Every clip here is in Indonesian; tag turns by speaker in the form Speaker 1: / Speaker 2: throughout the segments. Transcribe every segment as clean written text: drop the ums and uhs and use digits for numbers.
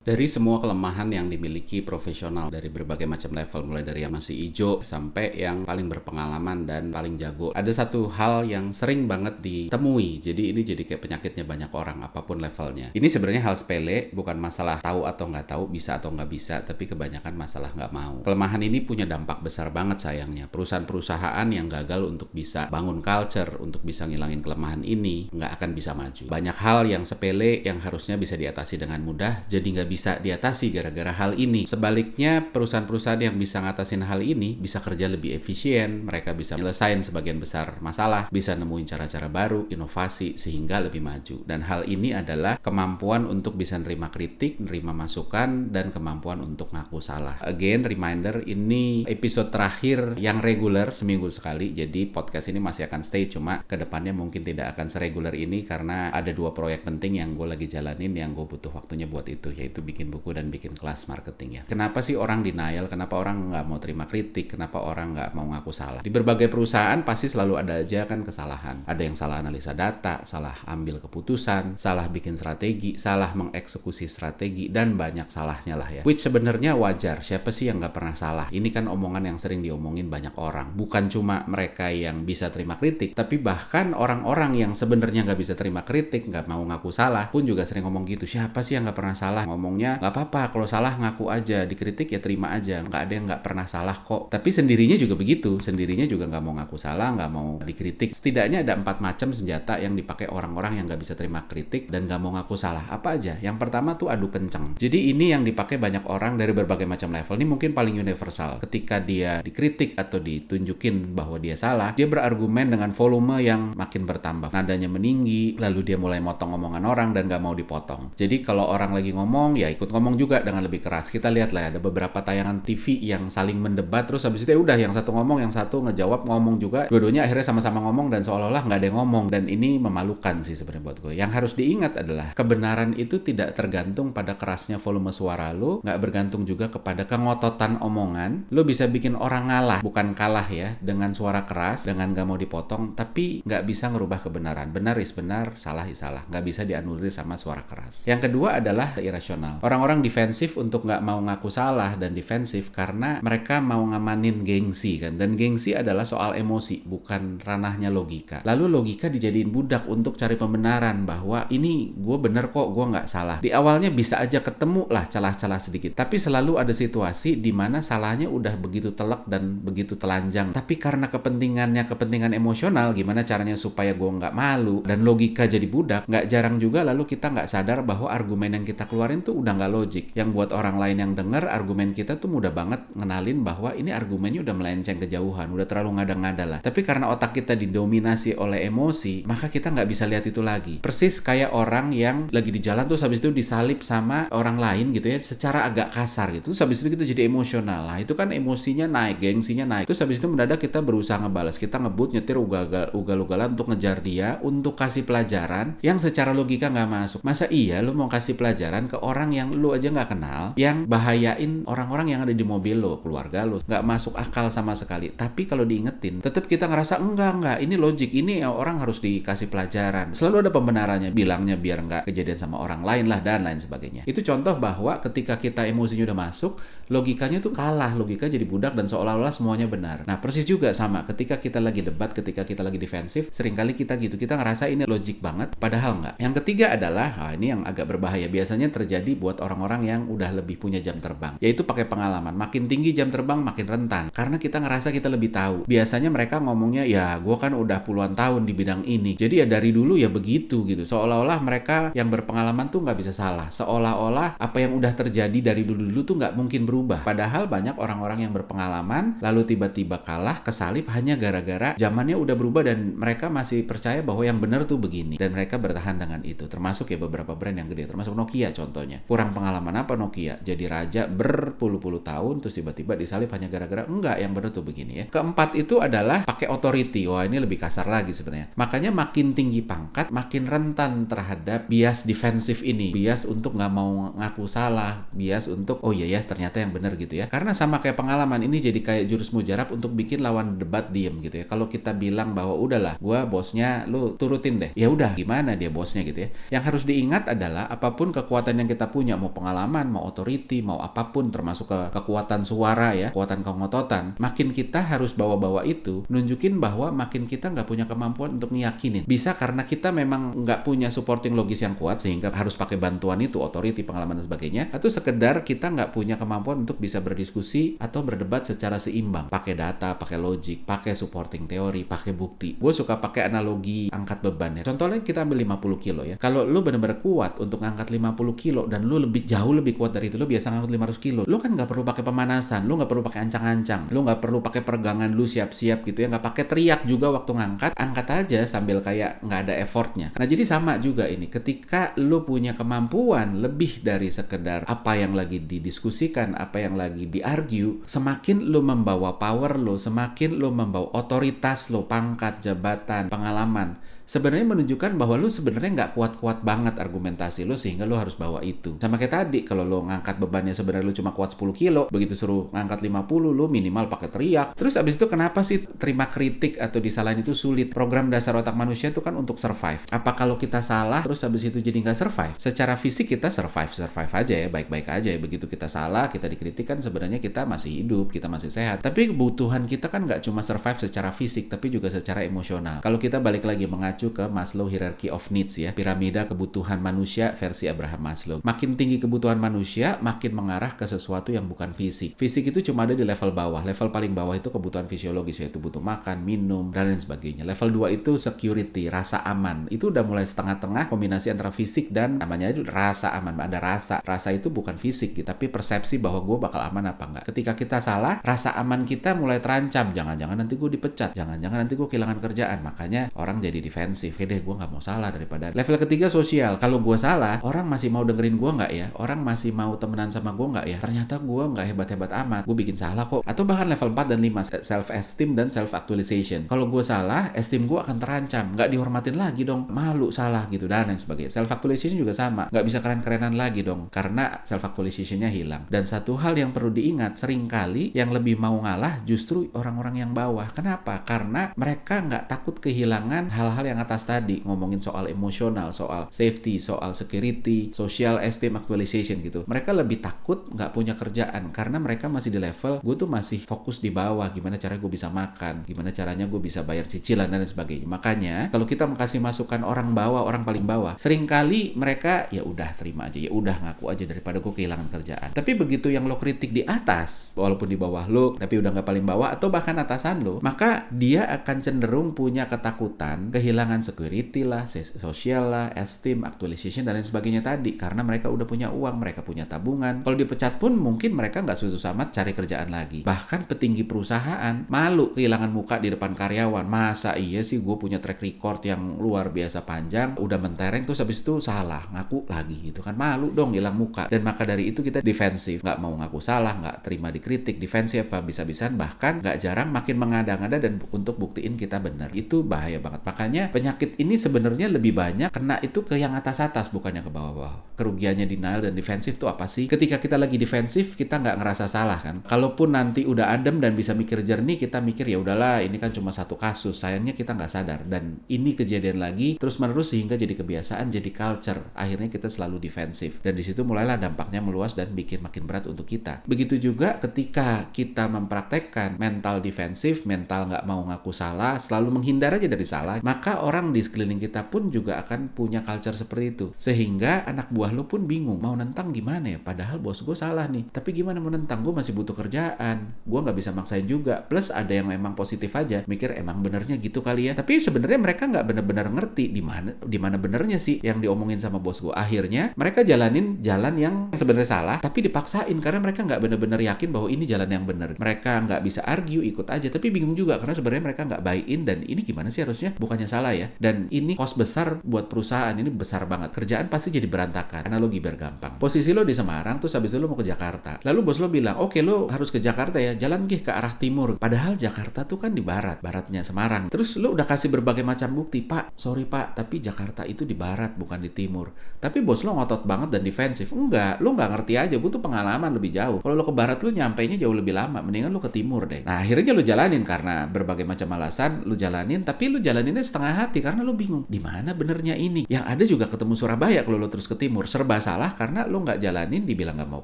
Speaker 1: Dari semua kelemahan yang dimiliki profesional dari berbagai macam level, mulai dari yang masih hijau sampai yang paling berpengalaman dan paling jago, ada satu hal yang sering banget ditemui. Jadi ini jadi kayak penyakitnya banyak orang, apapun levelnya. Ini sebenarnya hal sepele, bukan masalah tahu atau nggak tahu, bisa atau nggak bisa, tapi kebanyakan masalah nggak mau. Kelemahan ini punya dampak besar banget sayangnya. Perusahaan-perusahaan yang gagal untuk bisa bangun culture, untuk bisa ngilangin kelemahan ini, nggak akan bisa maju. Banyak hal yang sepele yang harusnya bisa diatasi dengan mudah, jadi nggak bisa diatasi gara-gara hal ini. Sebaliknya, perusahaan-perusahaan yang bisa ngatasin hal ini bisa kerja lebih efisien, mereka bisa nyelesain sebagian besar masalah, bisa nemuin cara-cara baru, inovasi, sehingga lebih maju. Dan hal ini adalah kemampuan untuk bisa nerima kritik, nerima masukan, dan kemampuan untuk ngaku salah. Again, reminder, ini episode terakhir yang reguler seminggu sekali, jadi podcast ini masih akan stay, cuma kedepannya mungkin tidak akan sereguler ini karena ada 2 proyek penting yang gue lagi jalanin yang gue butuh waktunya buat itu, yaitu bikin buku dan bikin kelas marketing ya. Kenapa sih orang denial? Kenapa orang nggak mau terima kritik? Kenapa orang nggak mau ngaku salah? Di berbagai perusahaan pasti selalu ada aja kan kesalahan. Ada yang salah analisa data, salah ambil keputusan, salah bikin strategi, salah mengeksekusi strategi, dan banyak salahnya lah ya. Which sebenarnya wajar. Siapa sih yang nggak pernah salah? Ini kan omongan yang sering diomongin banyak orang. Bukan cuma mereka yang bisa terima kritik, tapi bahkan orang-orang yang sebenarnya nggak bisa terima kritik, nggak mau ngaku salah, pun juga sering ngomong gitu. Siapa sih yang nggak pernah salah? Ngomongnya nggak apa-apa, kalau salah ngaku aja, dikritik ya terima aja, nggak ada yang nggak pernah salah kok. Tapi sendirinya juga begitu, sendirinya juga nggak mau ngaku salah, nggak mau dikritik. Setidaknya ada 4 macam senjata yang dipakai orang-orang yang nggak bisa terima kritik dan nggak mau ngaku salah. Apa aja? Yang pertama tuh adu kenceng. Jadi ini yang dipakai banyak orang dari berbagai macam level. Ini mungkin paling universal. Ketika dia dikritik atau ditunjukin bahwa dia salah, dia berargumen dengan volume yang makin bertambah. Nadanya meninggi, lalu dia mulai motong omongan orang dan nggak mau dipotong. Jadi kalau orang lagi ngomong, ya ikut ngomong juga dengan lebih keras. Kita lihat lah, ada beberapa tayangan TV yang saling mendebat, terus habis itu ya udah, yang satu ngomong, yang satu ngejawab, ngomong juga. Dua-duanya akhirnya sama-sama ngomong dan seolah-olah nggak ada yang ngomong. Dan ini memalukan sih sebenarnya buat gue. Yang harus diingat adalah kebenaran itu tidak tergantung pada kerasnya volume suara lo, nggak bergantung juga kepada kengototan omongan. Lo bisa bikin orang ngalah, bukan kalah ya, dengan suara keras, dengan nggak mau dipotong, tapi nggak bisa ngerubah kebenaran. Benar is benar, salah is salah. Nggak bisa dianulir sama suara keras. Yang kedua adalah irasional. Orang-orang defensif untuk nggak mau ngaku salah dan defensif karena mereka mau ngamanin gengsi kan. Dan gengsi adalah soal emosi, bukan ranahnya logika. Lalu logika dijadiin budak untuk cari pembenaran bahwa ini gue bener kok, gue nggak salah. Di awalnya bisa aja ketemu lah celah-celah sedikit. Tapi selalu ada situasi di mana salahnya udah begitu telak dan begitu telanjang. Tapi karena kepentingan emosional, gimana caranya supaya gue nggak malu dan logika jadi budak, nggak jarang juga lalu kita nggak sadar bahwa argumen yang kita keluarin tuh udah nggak logik. Yang buat orang lain yang denger, argumen kita tuh mudah banget ngenalin bahwa ini argumennya udah melenceng kejauhan, udah terlalu ngada-ngada lah. Tapi karena otak kita didominasi oleh emosi, maka kita nggak bisa lihat itu lagi. Persis kayak orang yang lagi di jalan terus habis itu disalip sama orang lain gitu ya, secara agak kasar gitu. Terus habis itu kita jadi emosional. Nah itu kan emosinya naik, gengsinya naik. Terus habis itu mendadak kita berusaha ngebalas, kita ngebut, nyetir ugal-ugalan untuk ngejar dia, untuk kasih pelajaran yang secara logika nggak masuk. Masa iya lu mau kasih pelajaran ke orang yang lu aja nggak kenal, yang bahayain orang-orang yang ada di mobil lo, keluarga lo, nggak masuk akal sama sekali. Tapi kalau diingetin, tetap kita ngerasa enggak, ini logik, ini orang harus dikasih pelajaran. Selalu ada pembenarannya, bilangnya biar nggak kejadian sama orang lain lah dan lain sebagainya. Itu contoh bahwa ketika kita emosinya udah masuk, logikanya tuh kalah, logika jadi budak dan seolah-olah semuanya benar. Nah persis juga sama, ketika kita lagi debat, ketika kita lagi defensif, seringkali kita gitu, kita ngerasa ini logik banget, padahal nggak. Yang ketiga adalah, ini yang agak berbahaya, biasanya terjadi buat orang-orang yang udah lebih punya jam terbang, yaitu pakai pengalaman. Makin tinggi jam terbang makin rentan, karena kita ngerasa kita lebih tahu. Biasanya mereka ngomongnya, ya gue kan udah puluhan tahun di bidang ini, jadi ya dari dulu ya begitu gitu. Seolah-olah mereka yang berpengalaman tuh nggak bisa salah, seolah-olah apa yang udah terjadi dari dulu-dulu tuh nggak mungkin berubah. Padahal banyak orang-orang yang berpengalaman lalu tiba-tiba kalah, kesalip hanya gara-gara zamannya udah berubah dan mereka masih percaya bahwa yang benar tuh begini, dan mereka bertahan dengan itu. Termasuk ya beberapa brand yang gede, termasuk Nokia contohnya. Kurang pengalaman apa Nokia? Jadi raja berpuluh-puluh tahun terus tiba-tiba disalip hanya gara-gara enggak, yang benar tuh begini ya. Keempat itu adalah pakai authority. Wah ini lebih kasar lagi sebenarnya. Makanya makin tinggi pangkat, makin rentan terhadap bias defensif ini. Bias untuk nggak mau ngaku salah, bias untuk oh iya ya ternyata yang benar gitu ya. Karena sama kayak pengalaman, ini jadi kayak jurus mujarab untuk bikin lawan debat diem gitu ya. Kalau kita bilang bahwa udahlah, gua bosnya, lu turutin deh. Ya udah, gimana dia bosnya gitu ya. Yang harus diingat adalah apapun kekuatan yang kita kita punya, mau pengalaman, mau authority, mau apapun, termasuk kekuatan suara ya, kekuatan kengototan, makin kita harus bawa-bawa itu, nunjukin bahwa makin kita nggak punya kemampuan untuk ngeyakinin. Bisa karena kita memang nggak punya supporting logis yang kuat, sehingga harus pakai bantuan itu, authority, pengalaman, dan sebagainya, atau sekedar kita nggak punya kemampuan untuk bisa berdiskusi atau berdebat secara seimbang, pakai data, pakai logik, pakai supporting teori, pakai bukti. Gue suka pakai analogi angkat beban ya. Contohnya kita ambil 50 kilo ya. Kalau lu benar-benar kuat untuk ngangkat 50 kilo dan lu jauh lebih kuat dari itu, lu biasa ngangkat 500 kilo, lu kan nggak perlu pakai pemanasan, lu nggak perlu pakai ancang-ancang, lu nggak perlu pakai peregangan, lu siap-siap gitu ya, nggak pakai teriak juga waktu ngangkat, angkat aja sambil kayak nggak ada effortnya. Nah jadi sama juga ini, ketika lu punya kemampuan lebih dari sekedar apa yang lagi didiskusikan, apa yang lagi di-argue, semakin lu membawa power lu, semakin lu membawa otoritas lu, pangkat, jabatan, pengalaman, sebenarnya menunjukkan bahwa lu sebenarnya nggak kuat-kuat banget argumentasi lu sehingga lu harus bawa itu. Sama kayak tadi, kalau lu ngangkat bebannya sebenarnya lu cuma kuat 10 kilo, begitu suruh ngangkat 50, lu minimal pakai teriak. Terus abis itu kenapa sih terima kritik atau disalahin itu sulit? Program dasar otak manusia itu kan untuk survive. Apa kalau kita salah terus abis itu jadi nggak survive? Secara fisik kita survive aja ya, baik-baik aja ya. Begitu kita salah, kita dikritik kan sebenarnya kita masih hidup, kita masih sehat. Tapi kebutuhan kita kan nggak cuma survive secara fisik, tapi juga secara emosional. Kalau kita balik lagi mengacu ke Maslow Hierarchy of Needs ya, piramida kebutuhan manusia versi Abraham Maslow. Makin tinggi kebutuhan manusia, makin mengarah ke sesuatu yang bukan fisik. Fisik itu cuma ada di level bawah. Level paling bawah itu kebutuhan fisiologis, yaitu butuh makan, minum, dan lain sebagainya. Level 2 itu security, rasa aman. Itu udah mulai setengah-tengah kombinasi antara fisik dan namanya itu rasa aman. Ada rasa. Rasa itu bukan fisik, tapi persepsi bahwa gue bakal aman apa enggak. Ketika kita salah, rasa aman kita mulai terancam. Jangan-jangan nanti gue dipecat. Jangan-jangan nanti gue kehilangan kerjaan. Makanya orang jadi defense. Deh, gue nggak mau salah daripada. Level ketiga sosial. Kalau gue salah, orang masih mau dengerin gue nggak ya? Orang masih mau temenan sama gue nggak ya? Ternyata gue nggak hebat-hebat amat. Gue bikin salah kok. Atau bahkan level 4 dan 5, self-esteem dan self-actualization. Kalau gue salah, esteem gue akan terancam. Nggak dihormatin lagi dong. Malu salah gitu dan lain sebagainya. Self-actualization juga sama. Nggak bisa keren-kerenan lagi dong. Karena self-actualization-nya hilang. Dan satu hal yang perlu diingat, seringkali yang lebih mau ngalah justru orang-orang yang bawah. Kenapa? Karena mereka nggak takut kehilangan hal-hal yang atas tadi, ngomongin soal emosional, soal safety, soal security, social esteem actualization gitu. Mereka lebih takut nggak punya kerjaan karena mereka masih di level gue tuh masih fokus di bawah, gimana caranya gue bisa makan, gimana caranya gue bisa bayar cicilan dan sebagainya. Makanya kalau kita kasih masukan orang bawah, orang paling bawah, seringkali mereka ya udah terima aja, ya udah ngaku aja daripada gue kehilangan kerjaan. Tapi begitu yang lo kritik di atas, walaupun di bawah lo, tapi udah nggak paling bawah atau bahkan atasan lo, maka dia akan cenderung punya ketakutan kehilangan security lah, sosial lah, esteem, actualization, dan lain sebagainya tadi. Karena mereka udah punya uang, mereka punya tabungan. Kalau dipecat pun mungkin mereka nggak susah amat cari kerjaan lagi. Bahkan petinggi perusahaan malu kehilangan muka di depan karyawan. Masa iya sih gue punya track record yang luar biasa panjang, udah mentereng terus habis itu salah, ngaku lagi gitu kan. Malu dong hilang muka. Dan maka dari itu kita defensif, nggak mau ngaku salah, nggak terima dikritik, defensif habis-habisan, bahkan nggak jarang makin mengada-ngada dan untuk buktiin kita benar. Itu bahaya banget. Makanya penyakit ini sebenarnya lebih banyak kena itu ke yang atas-atas, bukannya ke bawah-bawah. Kerugiannya denial dan defensif itu apa sih? Ketika kita lagi defensif, kita nggak ngerasa salah kan. Kalaupun nanti udah adem dan bisa mikir jernih, kita mikir ya udahlah, ini kan cuma satu kasus. Sayangnya kita nggak sadar dan ini kejadian lagi terus-menerus sehingga jadi kebiasaan, jadi culture. Akhirnya kita selalu defensif dan di situ mulailah dampaknya meluas dan bikin makin berat untuk kita. Begitu juga ketika kita mempraktekkan mental defensif, mental nggak mau ngaku salah, selalu menghindar aja dari salah, maka orang di sekeliling kita pun juga akan punya culture seperti itu. Sehingga anak buah lo pun bingung, mau nentang gimana ya? Padahal bos gue salah nih. Tapi gimana mau nentang? Gue masih butuh kerjaan. Gue nggak bisa maksain juga. Plus ada yang memang positif aja, mikir emang benernya gitu kali ya. Tapi sebenarnya mereka nggak benar-benar ngerti di mana benernya sih yang diomongin sama bos gue. Akhirnya mereka jalanin jalan yang sebenarnya salah, tapi dipaksain karena mereka nggak benar-benar yakin bahwa ini jalan yang benar. Mereka nggak bisa argue, ikut aja. Tapi bingung juga karena sebenarnya mereka nggak buy in dan ini gimana sih harusnya? Bukannya salah ya. Dan ini cost besar buat perusahaan, ini besar banget. Kerjaan pasti jadi berantakan. Analogi biar gampang. Posisi lo di Semarang, terus habis itu lo mau ke Jakarta. Lalu bos lo bilang, oke lo harus ke Jakarta ya, jalan ke arah timur. Padahal Jakarta tuh kan di baratnya Semarang. Terus lo udah kasih berbagai macam bukti, Pak, sorry Pak, tapi Jakarta itu di barat, bukan di timur. Tapi bos lo ngotot banget dan defensif. Enggak, lo nggak ngerti aja, gue tuh pengalaman lebih jauh. Kalau lo ke barat, lo nyampainya jauh lebih lama. Mendingan lo ke timur deh. Nah, akhirnya lo jalanin karena berbagai macam alasan, lo jalanin, tapi lo jalaninnya setengah hati karena lo bingung di mana benernya ini. Yang ada juga ketemu Surabaya kalau lo terus ke timur, serba salah karena lo nggak jalanin, dibilang nggak mau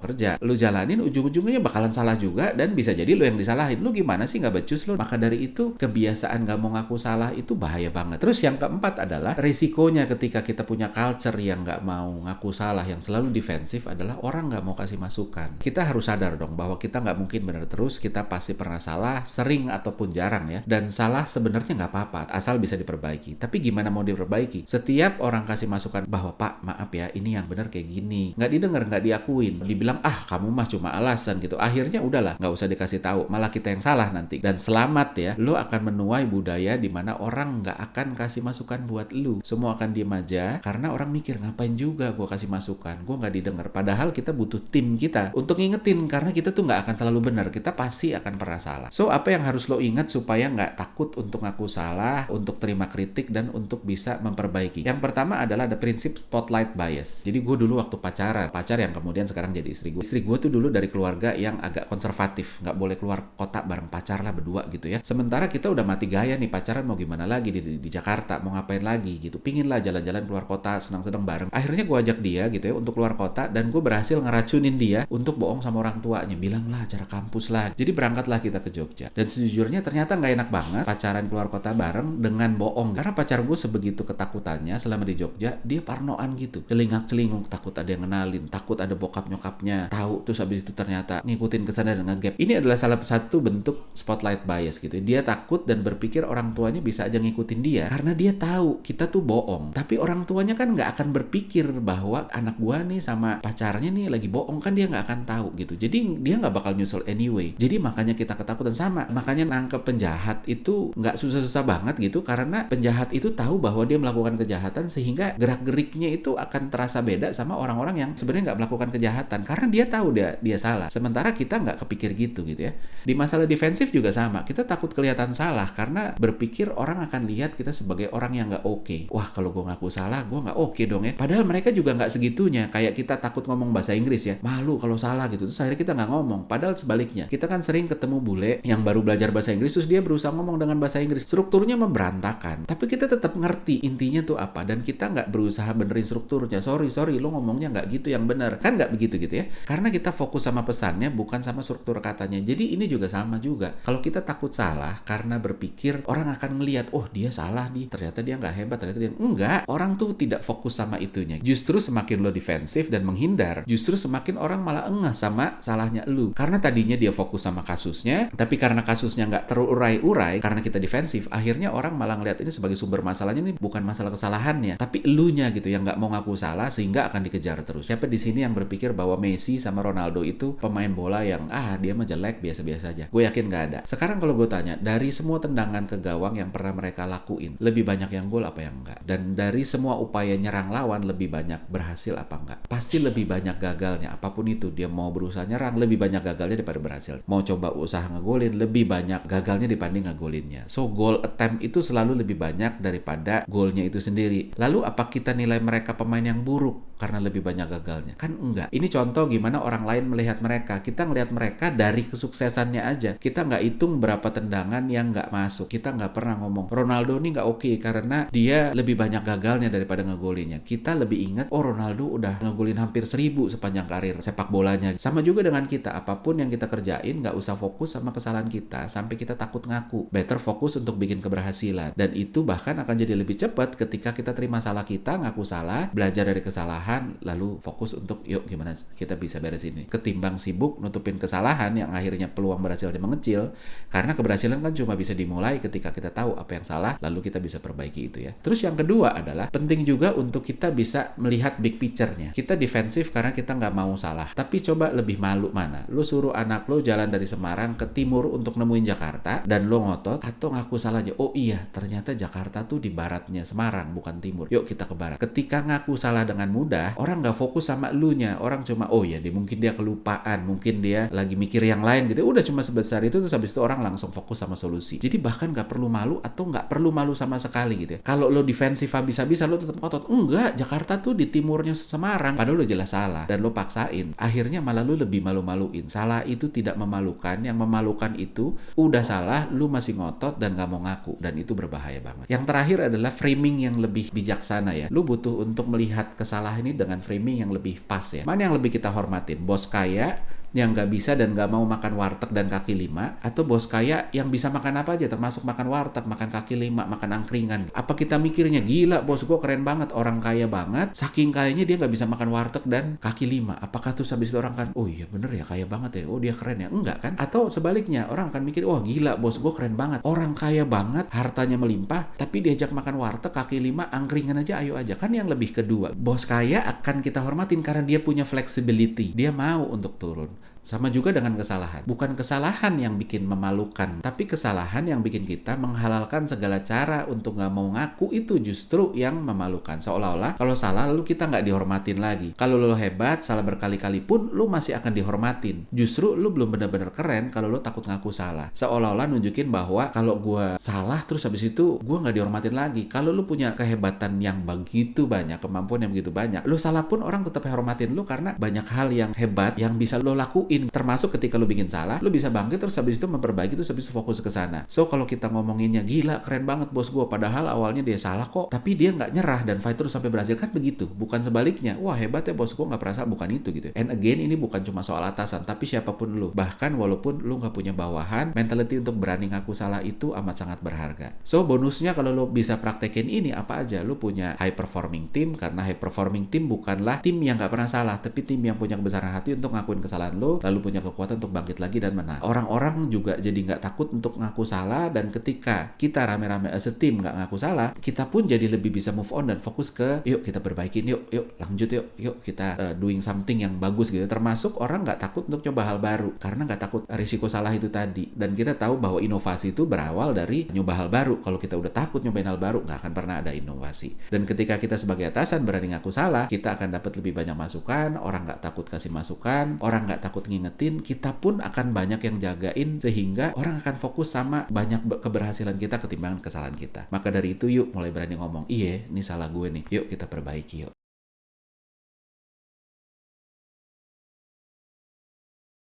Speaker 1: kerja. Lo jalanin ujung-ujungnya bakalan salah juga dan bisa jadi lo yang disalahin. Lo gimana sih, nggak becus lo? Maka dari itu kebiasaan nggak mau ngaku salah itu bahaya banget. Terus yang keempat adalah resikonya ketika kita punya culture yang nggak mau ngaku salah, yang selalu defensif, adalah orang nggak mau kasih masukan. Kita harus sadar dong bahwa kita nggak mungkin benar terus, kita pasti pernah salah, sering ataupun jarang ya. Dan salah sebenarnya nggak apa-apa, asal bisa diperbaiki. Tapi gimana mau diperbaiki? Setiap orang kasih masukan bahwa Pak, maaf ya, ini yang benar kayak gini. Nggak didengar, nggak diakuin. Dibilang, kamu mah cuma alasan gitu. Akhirnya udahlah, nggak usah dikasih tahu. Malah kita yang salah nanti. Dan selamat ya, lo akan menuai budaya di mana orang nggak akan kasih masukan buat lo. Semua akan diem aja, karena orang mikir, ngapain juga gue kasih masukan, gue nggak didengar. Padahal kita butuh tim kita untuk ngingetin, karena kita tuh nggak akan selalu benar, kita pasti akan pernah salah. So, apa yang harus lo ingat supaya nggak takut untuk ngaku salah, untuk terima kritik, dan untuk bisa memperbaiki? Yang pertama adalah ada prinsip spotlight bias. Jadi gue dulu waktu pacar yang kemudian sekarang jadi istri gue tuh dulu dari keluarga yang agak konservatif, nggak boleh keluar kota bareng pacar lah berdua gitu ya. Sementara kita udah mati gaya nih, pacaran mau gimana lagi di Jakarta, mau ngapain lagi gitu, pingin lah jalan-jalan keluar kota, senang-senang bareng. Akhirnya gue ajak dia gitu ya untuk keluar kota, dan gue berhasil ngeracunin dia untuk bohong sama orang tuanya, bilang lah acara kampus lah. Jadi berangkatlah kita ke Jogja, dan sejujurnya ternyata nggak enak banget pacaran keluar kota bareng dengan bohong, karena pacar gue sebegitu ketakutannya selama di Jogja, dia parnoan gitu, celingak-celinguk, takut ada yang kenalin, takut ada bokap nyokapnya tahu, terus habis itu ternyata ngikutin kesana dan nge-gap. Ini adalah salah satu bentuk spotlight bias gitu. Dia takut dan berpikir orang tuanya bisa aja ngikutin dia karena dia tahu kita tuh bohong. Tapi orang tuanya kan nggak akan berpikir bahwa anak gua nih sama pacarnya nih lagi bohong, kan dia nggak akan tahu gitu. Jadi dia nggak bakal nyusul anyway. Jadi makanya kita ketakutan. Sama, makanya nangkep penjahat itu nggak susah-susah banget gitu, karena penjahat itu tahu bahwa dia melakukan kejahatan, sehingga gerak-geriknya itu akan terasa beda sama orang-orang yang sebenarnya nggak melakukan kejahatan, karena dia tahu dia salah. Sementara kita nggak kepikir gitu ya. Di masalah defensif juga sama, kita takut kelihatan salah karena berpikir orang akan lihat kita sebagai orang yang nggak oke. Wah, kalau gue ngaku salah, gue nggak oke dong ya. Padahal mereka juga nggak segitunya. Kayak kita takut ngomong bahasa Inggris ya, malu kalau salah gitu, terus akhirnya kita nggak ngomong. Padahal sebaliknya, kita kan sering ketemu bule yang baru belajar bahasa Inggris, terus dia berusaha ngomong dengan bahasa Inggris, strukturnya memberantakan, tapi kita tetap ngerti intinya tuh apa, dan kita nggak berusaha benerin strukturnya. Sorry lo ngomongnya nggak gitu yang benar, kan nggak begitu gitu ya, karena kita fokus sama pesannya bukan sama struktur katanya. Jadi ini juga sama juga, kalau kita takut salah karena berpikir orang akan ngelihat, oh dia salah nih, ternyata dia nggak hebat, ternyata dia enggak. Orang tuh tidak fokus sama itunya. Justru semakin lo defensif dan menghindar, justru semakin orang malah engah sama salahnya lu, karena tadinya dia fokus sama kasusnya, tapi karena kasusnya nggak terurai-urai karena kita defensif, akhirnya orang malah ngeliat ini sebagai sumber masalahnya nih bukan masalah kesalahannya, tapi elunya gitu yang nggak mau ngaku salah, sehingga akan dikejar terus. Siapa di sini yang berpikir bahwa Messi sama Ronaldo itu pemain bola yang dia mah jelek, biasa-biasa aja? Gue yakin nggak ada. Sekarang kalau gue tanya, dari semua tendangan ke gawang yang pernah mereka lakuin, lebih banyak yang gol apa yang enggak? Dan dari semua upaya nyerang lawan, lebih banyak berhasil apa enggak? Pasti lebih banyak gagalnya. Apapun itu, dia mau berusaha nyerang, lebih banyak gagalnya daripada berhasil. Mau coba usaha ngegolin, lebih banyak gagalnya dibanding ngegolinnya. So, goal attempt itu selalu lebih banyak daripada golnya itu sendiri. Lalu apa kita nilai mereka pemain yang buruk karena lebih banyak gagalnya? Kan enggak. Ini contoh gimana orang lain melihat mereka. Kita ngelihat mereka dari kesuksesannya aja. Kita nggak hitung berapa tendangan yang nggak masuk. Kita nggak pernah ngomong Ronaldo ini nggak oke karena dia lebih banyak gagalnya daripada ngegolinnya. Kita lebih ingat, oh Ronaldo udah ngegolin hampir 1000 sepanjang karir sepak bolanya. Sama juga dengan kita, apapun yang kita kerjain nggak usah fokus sama kesalahan kita sampai kita takut ngaku. Better fokus untuk bikin keberhasilan. Dan itu bahkan akan jadi lebih cepat ketika kita terima salah kita, ngaku salah, belajar dari kesalahan, lalu fokus untuk yuk gimana kita bisa beres ini. Ketimbang sibuk nutupin kesalahan yang akhirnya peluang berhasilnya mengecil, karena keberhasilan kan cuma bisa dimulai ketika kita tahu apa yang salah, lalu kita bisa perbaiki itu ya. Terus yang kedua adalah penting juga untuk kita bisa melihat big picture-nya. Kita defensif karena kita nggak mau salah, tapi coba lebih malu mana? Lu suruh anak lu jalan dari Semarang ke timur untuk nemuin Jakarta, dan lu ngotot, atau ngaku salah aja, oh iya ternyata Jakarta tuh di baratnya Semarang bukan timur, yuk kita ke barat. Ketika ngaku salah dengan mudah, orang nggak fokus sama elunya, orang cuma oh ya mungkin dia kelupaan, mungkin dia lagi mikir yang lain gitu, udah cuma sebesar itu, terus habis itu orang langsung fokus sama solusi. Jadi bahkan nggak perlu malu atau nggak perlu malu sama sekali gitu ya. Kalau lo defensif habis-habisan, lo tetap ngotot, enggak Jakarta tuh di timurnya Semarang, padahal lo jelas salah dan lo paksain, akhirnya malah lo lebih malu-maluin. Salah itu tidak memalukan, yang memalukan itu udah salah, lo masih ngotot dan nggak mau ngaku, dan itu berbahaya banget. Yang terakhir adalah framing yang lebih bijaksana ya. Lu butuh untuk melihat kesalahan ini dengan framing yang lebih pas ya. Mana yang lebih kita hormatin? Bos kaya yang nggak bisa dan nggak mau makan warteg dan kaki lima, atau bos kaya yang bisa makan apa aja termasuk makan warteg, makan kaki lima, makan angkringan? Apa kita mikirnya gila bos gue keren banget, orang kaya banget, saking kayanya dia nggak bisa makan warteg dan kaki lima? Apakah tuh habis itu orang kan, oh iya bener ya kaya banget ya, oh dia keren ya? Enggak kan? Atau sebaliknya, orang akan mikir, wah gila bos gue keren banget, orang kaya banget, hartanya melimpah, tapi diajak makan warteg, kaki lima, angkringan aja ayo aja. Kan yang lebih kedua, bos kaya akan kita hormatin karena dia punya flexibility, dia mau untuk turun. Sama juga dengan kesalahan. Bukan kesalahan yang bikin memalukan, tapi kesalahan yang bikin kita menghalalkan segala cara untuk nggak mau ngaku, itu justru yang memalukan. Seolah-olah kalau salah lu kita nggak dihormatin lagi. Kalau lu hebat, salah berkali-kali pun lu masih akan dihormatin. Justru lu belum benar-benar keren kalau lu takut ngaku salah. Seolah-olah nunjukin bahwa kalau gua salah terus habis itu gua nggak dihormatin lagi. Kalau lu punya kehebatan yang begitu banyak, kemampuan yang begitu banyak, lu salah pun orang tetap hormatin lu karena banyak hal yang hebat yang bisa lu lakuin. Termasuk ketika lu bikin salah, lu bisa bangkit terus habis itu memperbaiki, terus habis itu fokus ke sana. So kalau kita ngomonginnya gila keren banget bos gue, padahal awalnya dia salah kok, tapi dia nggak nyerah dan fight terus sampai berhasil, kan begitu. Bukan sebaliknya, wah hebat ya bos gue nggak pernah salah, bukan itu gitu. And again ini bukan cuma soal atasan, tapi siapapun lu, bahkan walaupun lu nggak punya bawahan, mentality untuk berani ngaku salah itu amat sangat berharga. So bonusnya kalau lu bisa praktekin ini apa aja, lu punya high performing team, karena high performing team bukanlah tim yang nggak pernah salah, tapi tim yang punya kebesaran hati untuk ngakuin kesalahan lu, lalu punya kekuatan untuk bangkit lagi dan menang. Orang-orang juga jadi nggak takut untuk ngaku salah, dan ketika kita rame-rame as a team nggak ngaku salah, kita pun jadi lebih bisa move on dan fokus ke yuk kita perbaikin, yuk lanjut, yuk kita doing something yang bagus gitu. Termasuk orang nggak takut untuk coba hal baru karena nggak takut risiko salah itu tadi. Dan kita tahu bahwa inovasi itu berawal dari nyoba hal baru. Kalau kita udah takut nyobain hal baru, nggak akan pernah ada inovasi. Dan ketika kita sebagai atasan berani ngaku salah, kita akan dapat lebih banyak masukan. Orang nggak takut kasih masukan, orang nggak takut ngingetin, kita pun akan banyak yang jagain, sehingga orang akan fokus sama banyak keberhasilan kita ketimbang kesalahan kita. Maka dari itu yuk mulai berani ngomong, iya ini salah gue nih, yuk kita perbaiki yuk.